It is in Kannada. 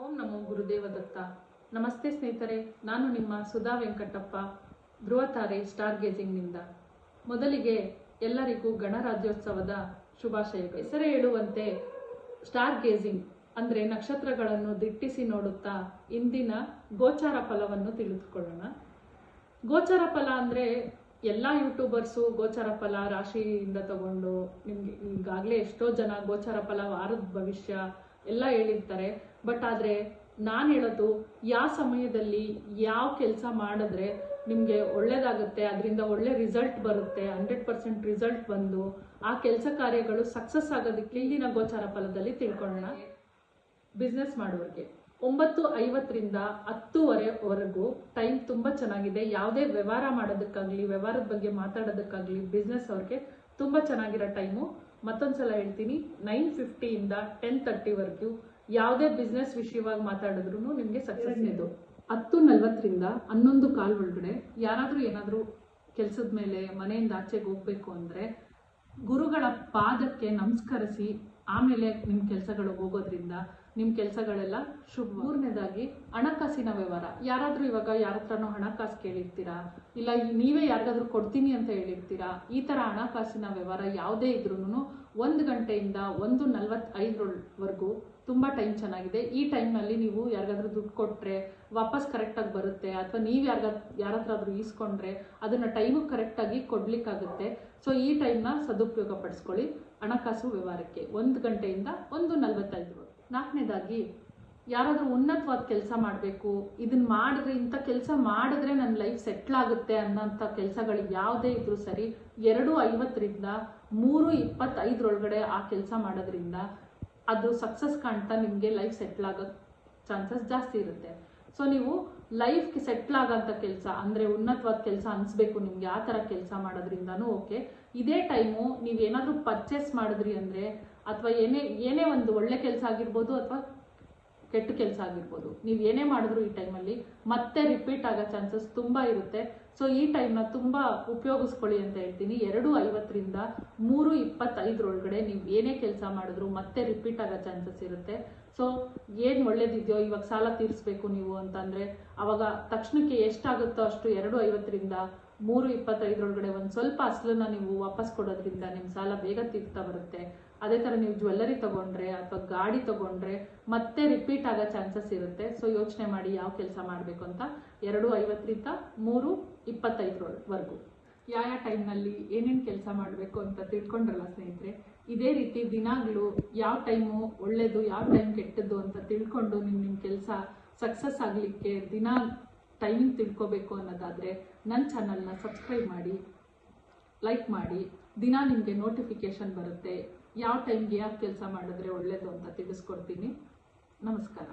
ಓಂ ನಮೋ ಗುರುದೇವ ದತ್ತ. ನಮಸ್ತೆ ಸ್ನೇಹಿತರೆ, ನಾನು ನಿಮ್ಮ ಸುಧಾ ವೆಂಕಟಪ್ಪ, ಧ್ರುವತಾರೆ ಸ್ಟಾರ್ ಗೇಜಿಂಗ್ನಿಂದ. ಮೊದಲಿಗೆ ಎಲ್ಲರಿಗೂ ಗಣರಾಜ್ಯೋತ್ಸವದ ಶುಭಾಶಯಗಳು. ಹೆಸರೇ ಹೇಳುವಂತೆ ಸ್ಟಾರ್ ಗೇಜಿಂಗ್ ಅಂದರೆ ನಕ್ಷತ್ರಗಳನ್ನು ದಿಟ್ಟಿಸಿ ನೋಡುತ್ತಾ ಇಂದಿನ ಗೋಚಾರ ಫಲವನ್ನು ತಿಳಿದುಕೊಳ್ಳೋಣ. ಗೋಚಾರ ಫಲ ಅಂದರೆ ಎಲ್ಲ ಯೂಟ್ಯೂಬರ್ಸು ಗೋಚಾರ ಫಲ ರಾಶಿಯಿಂದ ತಗೊಂಡು ನಿಮಗೆ ಈಗಾಗಲೇ ಎಷ್ಟೋ ಜನ ಗೋಚಾರ ಫಲ ವಾರದ ಭವಿಷ್ಯ ಎಲ್ಲ ಹೇಳಿರ್ತಾರೆ. ಬಟ್ ಆದರೆ ನಾನು ಹೇಳೋದು, ಯಾವ ಸಮಯದಲ್ಲಿ ಯಾವ ಕೆಲಸ ಮಾಡಿದ್ರೆ ನಿಮಗೆ ಒಳ್ಳೇದಾಗುತ್ತೆ, ಅದರಿಂದ ಒಳ್ಳೆ ರಿಸಲ್ಟ್ ಬರುತ್ತೆ, 100% ರಿಸಲ್ಟ್ ಬಂದು ಆ ಕೆಲಸ ಕಾರ್ಯಗಳು ಸಕ್ಸಸ್ ಆಗೋದಕ್ಕೆ ಇಂದಿನ ಗೋಚಾರ ಫಲದಲ್ಲಿ ತಿಳ್ಕೊಳ್ಳೋಣ. ಬಿಸ್ನೆಸ್ ಮಾಡೋರಿಗೆ 9:50ರಿಂದ 10:00ವರೆಗೂ ಟೈಮ್ ತುಂಬ ಚೆನ್ನಾಗಿದೆ. ಯಾವುದೇ ವ್ಯವಹಾರ ಮಾಡೋದಕ್ಕಾಗಲಿ, ವ್ಯವಹಾರದ ಬಗ್ಗೆ ಮಾತಾಡೋದಕ್ಕಾಗಲಿ ಬಿಸ್ನೆಸ್ ಅವ್ರಿಗೆ ತುಂಬ ಚೆನ್ನಾಗಿರೋ ಟೈಮು. ಮತ್ತೊಂದ್ಸಲ ಹೇಳ್ತೀನಿ, 9:50ಯಿಂದ 10:30ವರೆಗೂ ಯಾವುದೇ ಬಿಸ್ನೆಸ್ ವಿಷಯವಾಗಿ ಮಾತಾಡಿದ್ರು ನಿಮಗೆ ಸಕ್ಸಸ್ ಇದು. 10:40ರಿಂದ 11:15 ಒಳಗಡೆ ಯಾರಾದರೂ ಏನಾದರೂ ಕೆಲಸದ ಮೇಲೆ ಮನೆಯಿಂದ ಆಚೆಗೆ ಹೋಗ್ಬೇಕು ಅಂದರೆ ಗುರುಗಳ ಪಾದಕ್ಕೆ ನಮಸ್ಕರಿಸಿ ಆಮೇಲೆ ನಿಮ್ಮ ಕೆಲಸಗಳು ಹೋಗೋದ್ರಿಂದ ನಿಮ್ಮ ಕೆಲಸಗಳೆಲ್ಲ ಶುಭ. ಮೂರನೇದಾಗಿ ಹಣಕಾಸಿನ ವ್ಯವಹಾರ. ಯಾರಾದರೂ ಇವಾಗ ಯಾರ ಹತ್ರನೋ ಹಣಕಾಸು ಕೇಳಿರ್ತೀರಾ, ಇಲ್ಲ ನೀವೇ ಯಾರಿಗಾದ್ರೂ ಕೊಡ್ತೀನಿ ಅಂತ ಹೇಳಿರ್ತೀರಾ. ಈ ಥರ ಹಣಕಾಸಿನ ವ್ಯವಹಾರ ಯಾವುದೇ ಇದ್ರೂ 1 ಗಂಟೆಯಿಂದ 1:45ವರೆಗೂ ತುಂಬ ಟೈಮ್ ಚೆನ್ನಾಗಿದೆ. ಈ ಟೈಮ್ನಲ್ಲಿ ನೀವು ಯಾರಿಗಾದ್ರೂ ದುಡ್ಡು ಕೊಟ್ಟರೆ ವಾಪಸ್ ಕರೆಕ್ಟಾಗಿ ಬರುತ್ತೆ, ಅಥವಾ ನೀವು ಯಾರ ಹತ್ರ ಈಸ್ಕೊಂಡ್ರೆ ಅದನ್ನು ಟೈಮಿಗೆ ಕರೆಕ್ಟಾಗಿ ಕೊಡ್ಲಿಕ್ಕಾಗುತ್ತೆ. ಸೊ ಈ ಟೈಮ್ನ ಸದುಪಯೋಗ ಪಡಿಸ್ಕೊಳ್ಳಿ ಹಣಕಾಸು ವ್ಯವಹಾರಕ್ಕೆ. 1 ಗಂಟೆಯಿಂದ 1:45. 4ನೇದಾಗಿ ಯಾರಾದರೂ ಉನ್ನತವಾದ ಕೆಲಸ ಮಾಡಬೇಕು, ಇದನ್ನ ಮಾಡಿದ್ರೆ ಇಂಥ ಕೆಲಸ ಮಾಡಿದ್ರೆ ನನ್ನ ಲೈಫ್ ಸೆಟ್ಲ್ ಆಗುತ್ತೆ ಅನ್ನೋಂಥ ಕೆಲಸಗಳು ಯಾವುದೇ ಇದ್ರೂ ಸರಿ, 2:50ರಿಂದ 3:25 ಒಳಗಡೆ ಆ ಕೆಲಸ ಮಾಡೋದ್ರಿಂದ ಅದು ಸಕ್ಸಸ್ ಕಾಣ್ತಾ ನಿಮಗೆ ಲೈಫ್ ಸೆಟ್ಲ್ ಆಗೋ ಚಾನ್ಸಸ್ ಜಾಸ್ತಿ ಇರುತ್ತೆ. ಸೊ ನೀವು ಲೈಫ್ಗೆ ಸೆಟ್ಲ್ ಆಗೋಂಥ ಕೆಲಸ ಅಂದರೆ ಉನ್ನತವಾದ ಕೆಲಸ ಅನಿಸ್ಬೇಕು ನಿಮಗೆ, ಆ ಥರ ಕೆಲಸ ಮಾಡೋದ್ರಿಂದನೂ ಓಕೆ. ಇದೇ ಟೈಮು ನೀವೇನಾದರೂ ಪರ್ಚೇಸ್ ಮಾಡಿದ್ರಿ ಅಂದರೆ, ಅಥವಾ ಏನೇ ಒಂದು ಒಳ್ಳೆ ಕೆಲಸ ಆಗಿರ್ಬೋದು ಅಥವಾ ಕೆಟ್ಟ ಕೆಲಸ ಆಗಿರ್ಬೋದು, ನೀವು ಏನೇ ಮಾಡಿದ್ರು ಈ ಟೈಮಲ್ಲಿ ಮತ್ತೆ ರಿಪೀಟ್ ಆಗೋ ಚಾನ್ಸಸ್ ತುಂಬ ಇರುತ್ತೆ. ಸೊ ಈ ಟೈಮ್ನ ತುಂಬ ಉಪಯೋಗಿಸ್ಕೊಳ್ಳಿ ಅಂತ ಹೇಳ್ತೀನಿ. 2:50ರಿಂದ 3:25 ಒಳಗಡೆ ನೀವು ಏನೇ ಕೆಲಸ ಮಾಡಿದ್ರು ಮತ್ತೆ ರಿಪೀಟ್ ಆಗೋ ಚಾನ್ಸಸ್ ಇರುತ್ತೆ. ಸೊ ಏನು ಒಳ್ಳೇದಿದೆಯೋ, ಇವಾಗ ಸಾಲ ತೀರಿಸ್ಬೇಕು ನೀವು ಅಂತಂದರೆ ಅವಾಗ ತಕ್ಷಣಕ್ಕೆ ಎಷ್ಟಾಗುತ್ತೋ ಅಷ್ಟು 2:50ರಿಂದ 3:25 ಒಳಗಡೆ ಒಂದು ಸ್ವಲ್ಪ ಅಸಲನ್ನ ನೀವು ವಾಪಸ್ ಕೊಡೋದ್ರಿಂದ ನಿಮ್ಮ ಸಾಲ ಬೇಗ ತೀರ್ತಾ ಬರುತ್ತೆ. ಅದೇ ಥರ ನೀವು ಜ್ಯುವೆಲ್ಲರಿ ತೊಗೊಂಡ್ರೆ ಅಥವಾ ಗಾಡಿ ತೊಗೊಂಡ್ರೆ ಮತ್ತೆ ರಿಪೀಟ್ ಆಗೋ ಚಾನ್ಸಸ್ ಇರುತ್ತೆ. ಸೊ ಯೋಚನೆ ಮಾಡಿ ಯಾವ ಕೆಲಸ ಮಾಡಬೇಕು ಅಂತ. 2:50ರಿಂದ 3:25ವರೆಗೂ ಯಾವ ಟೈಮ್ನಲ್ಲಿ ಏನೇನು ಕೆಲಸ ಮಾಡಬೇಕು ಅಂತ ತಿಳ್ಕೊಂಡ್ರಲ್ಲ ಸ್ನೇಹಿತರೆ. ಇದೇ ರೀತಿ ದಿನಾಗಲೂ ಯಾವ ಟೈಮು ಒಳ್ಳೆಯದು, ಯಾವ ಟೈಮ್ ಕೆಟ್ಟದ್ದು ಅಂತ ತಿಳ್ಕೊಂಡು ನಿಮ್ಮ ಕೆಲಸ ಸಕ್ಸಸ್ ಆಗಲಿಕ್ಕೆ ದಿನ ಟೈಮಿಂಗ್ ತಿಳ್ಕೊಬೇಕು ಅನ್ನೋದಾದರೆ ನನ್ನ ಚಾನಲ್ನ ಸಬ್ಸ್ಕ್ರೈಬ್ ಮಾಡಿ, ಲೈಕ್ ಮಾಡಿ. ದಿನ ನಿಮಗೆ ನೋಟಿಫಿಕೇಶನ್ ಬರುತ್ತೆ ಯಾವ ಟೈಮ್ಗೆ ಯಾವ ಕೆಲಸ ಮಾಡಿದ್ರೆ ಒಳ್ಳೆಯದು ಅಂತ ತಿಳಿಸ್ಕೊಡ್ತೀನಿ. ನಮಸ್ಕಾರ.